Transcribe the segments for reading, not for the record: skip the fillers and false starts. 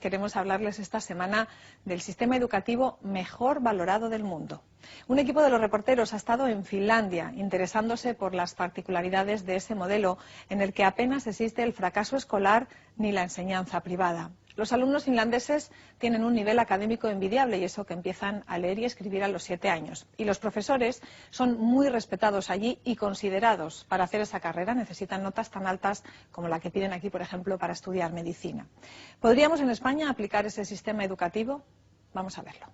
queremos hablarles esta semana del sistema educativo mejor valorado del mundo. Un equipo de los reporteros ha estado en Finlandia interesándose por las particularidades de ese modelo en el que apenas existe el fracaso escolar ni la enseñanza privada. Los alumnos finlandeses tienen un nivel académico envidiable y eso que empiezan a leer y escribir a los 7 años. Y los profesores son muy respetados allí y considerados. Para hacer esa carrera necesitan notas tan altas como la que piden aquí, por ejemplo, para estudiar medicina. ¿Podríamos en España aplicar ese sistema educativo? Vamos a verlo.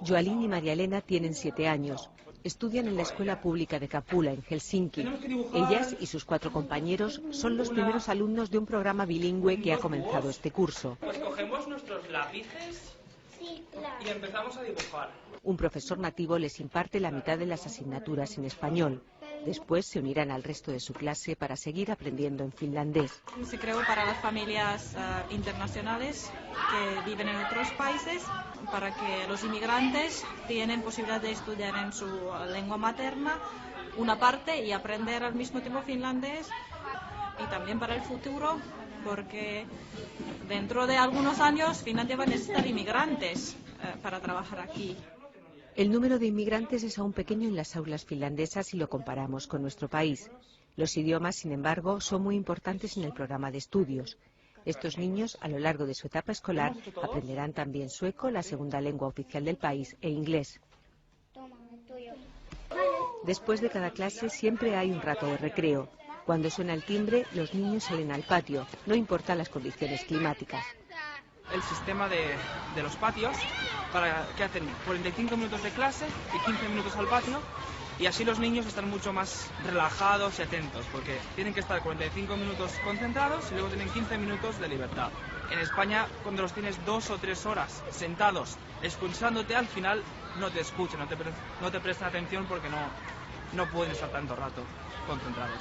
Joalín y María Elena tienen 7 años. Estudian en la escuela pública de Capula, en Helsinki. Ellas y sus 4 compañeros son los primeros alumnos de un programa bilingüe que ha comenzado este curso. Pues cogemos nuestros lápices y empezamos a dibujar. Un profesor nativo les imparte la mitad de las asignaturas en español. Después se unirán al resto de su clase para seguir aprendiendo en finlandés. Se creó para las familias internacionales que viven en otros países, para que los inmigrantes tienen posibilidad de estudiar en su lengua materna una parte y aprender al mismo tiempo finlandés, y también para el futuro, porque dentro de algunos años Finlandia va a necesitar inmigrantes para trabajar aquí. El número de inmigrantes es aún pequeño en las aulas finlandesas si lo comparamos con nuestro país. Los idiomas, sin embargo, son muy importantes en el programa de estudios. Estos niños, a lo largo de su etapa escolar, aprenderán también sueco, la segunda lengua oficial del país, e inglés. Después de cada clase siempre hay un rato de recreo. Cuando suena el timbre, los niños salen al patio, no importan las condiciones climáticas. El sistema de los patios, que hacen 45 minutos de clase y 15 minutos al patio, y así los niños están mucho más relajados y atentos, porque tienen que estar 45 minutos concentrados y luego tienen 15 minutos de libertad. En España, cuando los tienes 2 o 3 horas sentados escuchándote, al final no te escuchan, no te prestan atención porque no pueden estar tanto rato concentrados.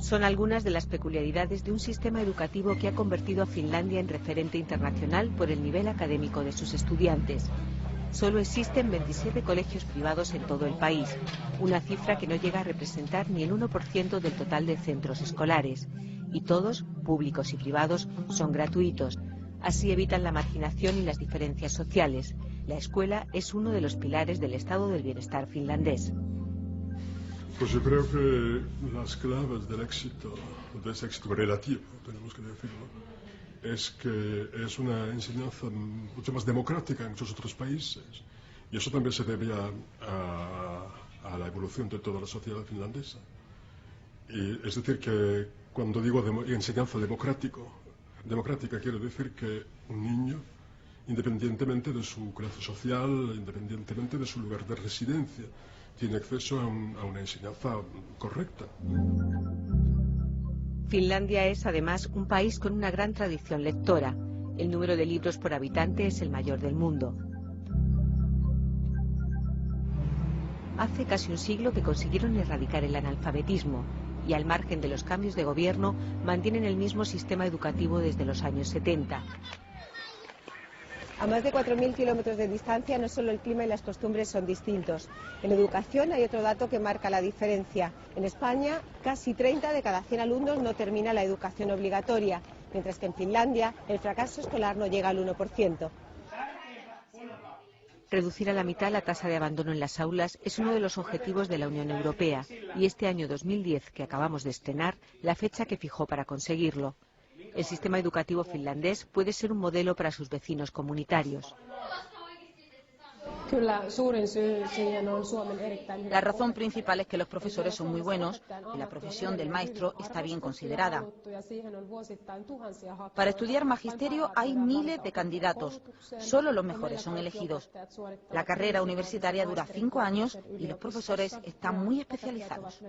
Son algunas de las peculiaridades de un sistema educativo que ha convertido a Finlandia en referente internacional por el nivel académico de sus estudiantes. Solo existen 27 colegios privados en todo el país, una cifra que no llega a representar ni el 1% del total de centros escolares. Y todos, públicos y privados, son gratuitos. Así evitan la marginación y las diferencias sociales. La escuela es uno de los pilares del estado del bienestar finlandés. Pues yo creo que las claves del éxito, de ese éxito relativo, tenemos que decirlo, es que es una enseñanza mucho más democrática en muchos otros países. Y eso también se debe a la evolución de toda la sociedad finlandesa. Y es decir, que cuando digo enseñanza democrática quiero decir que un niño, independientemente de su clase social, independientemente de su lugar de residencia, tiene acceso a una enseñanza correcta. Finlandia es además un país con una gran tradición lectora. El número de libros por habitante es el mayor del mundo. Hace casi un siglo que consiguieron erradicar el analfabetismo y, al margen de los cambios de gobierno, mantienen el mismo sistema educativo desde los años 70. A más de 4.000 kilómetros de distancia, no solo el clima y las costumbres son distintos. En educación hay otro dato que marca la diferencia. En España, casi 30 de cada 100 alumnos no termina la educación obligatoria, mientras que en Finlandia el fracaso escolar no llega al 1%. Reducir a la mitad la tasa de abandono en las aulas es uno de los objetivos de la Unión Europea y este año 2010, que acabamos de estrenar, la fecha que fijó para conseguirlo. El sistema educativo finlandés puede ser un modelo para sus vecinos comunitarios. La razón principal es que los profesores son muy buenos y la profesión del maestro está bien considerada. Para estudiar magisterio hay miles de candidatos, solo los mejores son elegidos. La carrera universitaria dura 5 años y los profesores están muy especializados.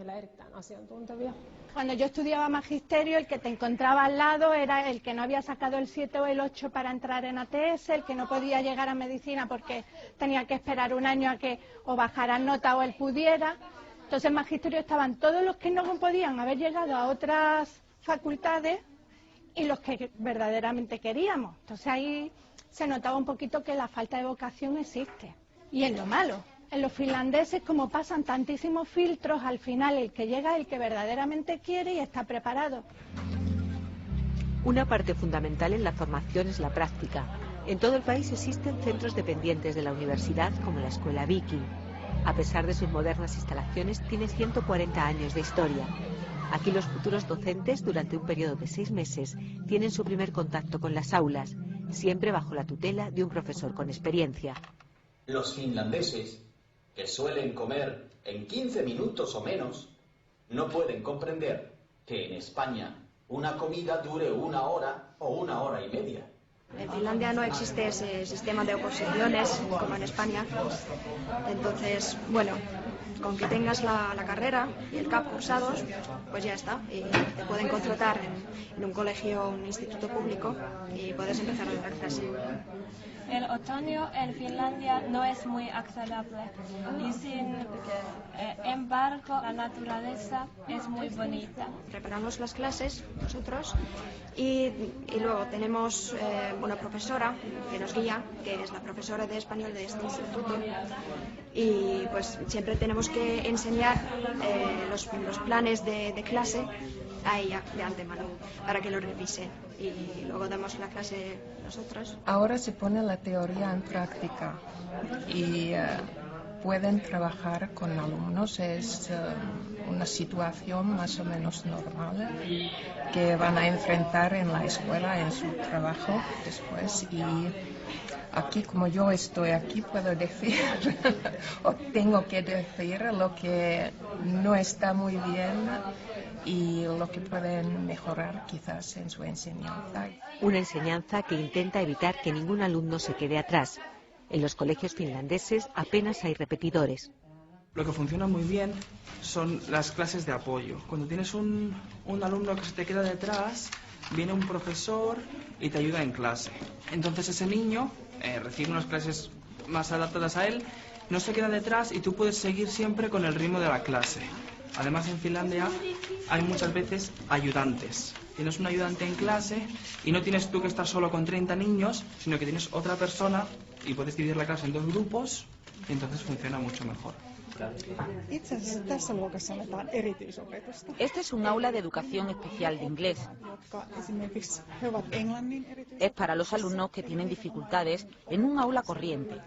Cuando yo estudiaba magisterio, el que te encontraba al lado era el que no había sacado el 7 o el 8 para entrar en ATS, el que no podía llegar a medicina porque tenía que esperar un año a que o bajaran nota o él pudiera. Entonces en magisterio estaban todos los que no podían haber llegado a otras facultades y los que verdaderamente queríamos. Entonces ahí se notaba un poquito que la falta de vocación existe. Y es lo malo. En los finlandeses, como pasan tantísimos filtros, al final el que llega es el que verdaderamente quiere y está preparado. Una parte fundamental en la formación es la práctica. En todo el país existen centros dependientes de la universidad como la Escuela Viking. A pesar de sus modernas instalaciones, tiene 140 años de historia. Aquí los futuros docentes, durante un periodo de 6 meses, tienen su primer contacto con las aulas, siempre bajo la tutela de un profesor con experiencia. Los finlandeses, que suelen comer en 15 minutos o menos, no pueden comprender que en España una comida dure 1 hora o 1 hora y media. En Finlandia no existe ese sistema de oposiciones como en España. Entonces, bueno, con que tengas la carrera y el CAP cursados, pues ya está. Y te pueden contratar en un colegio, un instituto público y puedes empezar a dar clase. El otoño en Finlandia no es muy agradable y sin embargo la naturaleza es muy bonita. Preparamos las clases nosotros y luego tenemos una profesora que nos guía, que es la profesora de español de este instituto, y pues siempre tenemos que enseñar los planes de clase a ella de antemano para que lo revise y luego damos la clase nosotros. Ahora se pone la teoría en práctica y pueden trabajar con alumnos. Es una situación más o menos normal que van a enfrentar en la escuela, en su trabajo después. Y aquí, como yo estoy aquí, puedo decir o tengo que decir lo que no está muy bien y lo que pueden mejorar quizás en su enseñanza. Una enseñanza que intenta evitar que ningún alumno se quede atrás. En los colegios finlandeses apenas hay repetidores. Lo que funciona muy bien son las clases de apoyo. Cuando tienes un alumno que se te queda detrás, viene un profesor y te ayuda en clase. Entonces ese niño recibe unas clases más adaptadas a él, no se queda detrás y tú puedes seguir siempre con el ritmo de la clase. Además, en Finlandia hay muchas veces ayudantes. Tienes un ayudante en clase y no tienes tú que estar solo con 30 niños, sino que tienes otra persona y puedes dividir la clase en 2 grupos y entonces funciona mucho mejor. Este es un aula de educación especial de inglés. Es para los alumnos que tienen dificultades en un aula corriente.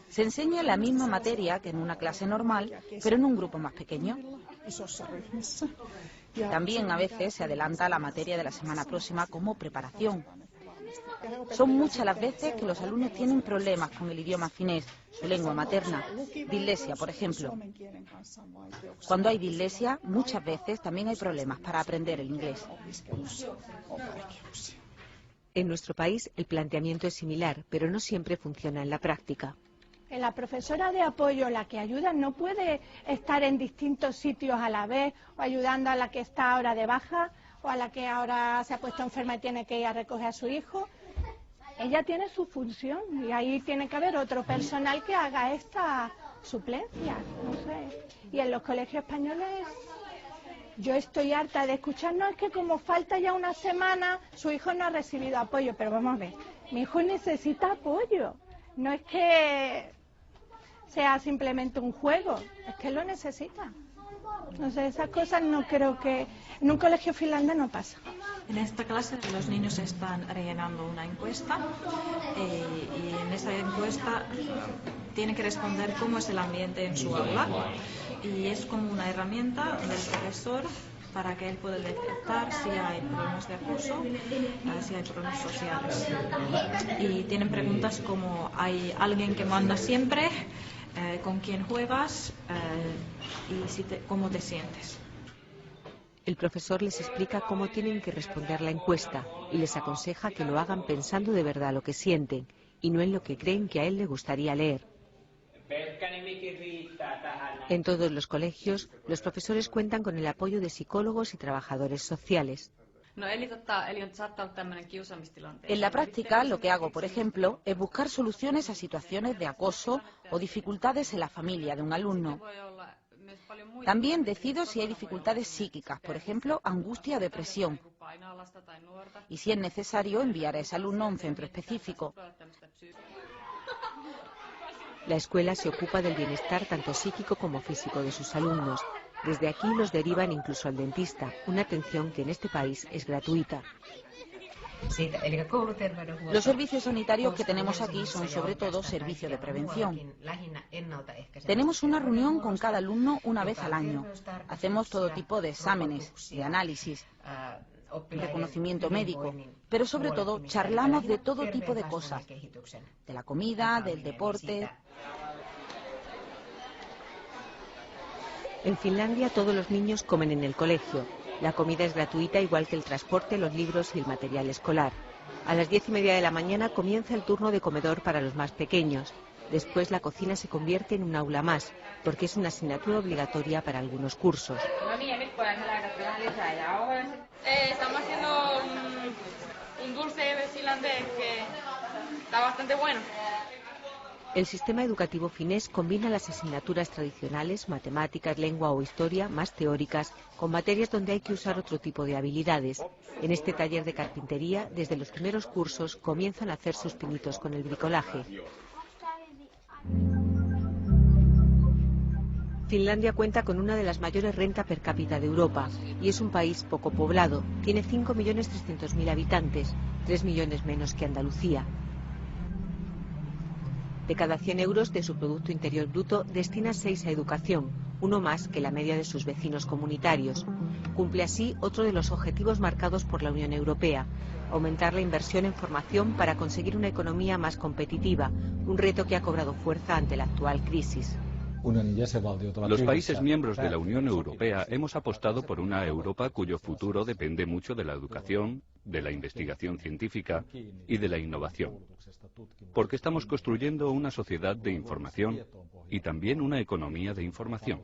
Se enseña la misma materia que en una clase normal, pero en un grupo más pequeño. También a veces se adelanta la materia de la semana próxima como preparación. Son muchas las veces que los alumnos tienen problemas con el idioma finés, su lengua materna, dislexia, por ejemplo. Cuando hay dislexia, muchas veces también hay problemas para aprender el inglés. En nuestro país el planteamiento es similar, pero no siempre funciona en la práctica. La profesora de apoyo, la que ayuda, no puede estar en distintos sitios a la vez, o ayudando a la que está ahora de baja, o a la que ahora se ha puesto enferma y tiene que ir a recoger a su hijo. Ella tiene su función y ahí tiene que haber otro personal que haga esta suplencia, no sé. Y en los colegios españoles yo estoy harta de escuchar, no, es que como falta ya una semana, su hijo no ha recibido apoyo, pero vamos a ver, mi hijo necesita apoyo, no es que sea simplemente un juego, es que lo necesita. No sé, esas cosas no creo que en un colegio finlandés no pasa. En esta clase los niños están rellenando una encuesta y en esa encuesta tienen que responder cómo es el ambiente en su aula y es como una herramienta del profesor para que él pueda detectar si hay problemas de acoso, si hay problemas sociales. Y tienen preguntas como ¿hay alguien que manda siempre? ¿Con quién juegas? Y cómo te sientes. El profesor les explica cómo tienen que responder la encuesta y les aconseja que lo hagan pensando de verdad lo que sienten y no en lo que creen que a él le gustaría leer. En todos los colegios, los profesores cuentan con el apoyo de psicólogos y trabajadores sociales. En la práctica, lo que hago, por ejemplo, es buscar soluciones a situaciones de acoso o dificultades en la familia de un alumno. También decido si hay dificultades psíquicas, por ejemplo, angustia o depresión. Y si es necesario, enviar a ese alumno a un centro específico. La escuela se ocupa del bienestar tanto psíquico como físico de sus alumnos. Desde aquí los derivan incluso al dentista, una atención que en este país es gratuita. Los servicios sanitarios que tenemos aquí son sobre todo servicio de prevención. Tenemos una reunión con cada alumno una vez al año. Hacemos todo tipo de exámenes, de análisis, de conocimiento médico, pero sobre todo charlamos de todo tipo de cosas, de la comida, del deporte. En Finlandia todos los niños comen en el colegio. La comida es gratuita, igual que el transporte, los libros y el material escolar. A las 10:30 de la mañana comienza el turno de comedor para los más pequeños. Después la cocina se convierte en un aula más, porque es una asignatura obligatoria para algunos cursos. Estamos haciendo un dulce finlandés que está bastante bueno. El sistema educativo finés combina las asignaturas tradicionales, matemáticas, lengua o historia, más teóricas, con materias donde hay que usar otro tipo de habilidades. En este taller de carpintería, desde los primeros cursos, comienzan a hacer sus pinitos con el bricolaje. Finlandia cuenta con una de las mayores rentas per cápita de Europa y es un país poco poblado. Tiene 5.300.000 habitantes, 3 millones menos que Andalucía. De cada 100 euros de su Producto Interior Bruto, destina 6 a educación, uno más que la media de sus vecinos comunitarios. Cumple así otro de los objetivos marcados por la Unión Europea, aumentar la inversión en formación para conseguir una economía más competitiva, un reto que ha cobrado fuerza ante la actual crisis. Los países miembros de la Unión Europea hemos apostado por una Europa cuyo futuro depende mucho de la educación, de la investigación científica y de la innovación. Porque estamos construyendo una sociedad de información y también una economía de información.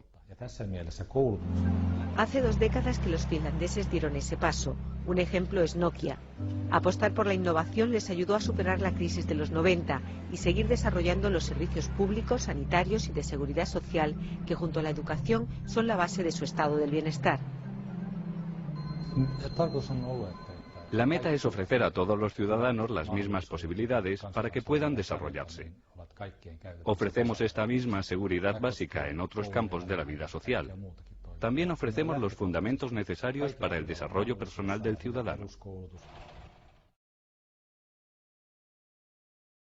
Hace 2 décadas que los finlandeses dieron ese paso. Un ejemplo es Nokia. Apostar por la innovación les ayudó a superar la crisis de los 90 y seguir desarrollando los servicios públicos, sanitarios y de seguridad social que junto a la educación son la base de su estado del bienestar. La meta es ofrecer a todos los ciudadanos las mismas posibilidades para que puedan desarrollarse. Ofrecemos esta misma seguridad básica en otros campos de la vida social. También ofrecemos los fundamentos necesarios para el desarrollo personal del ciudadano.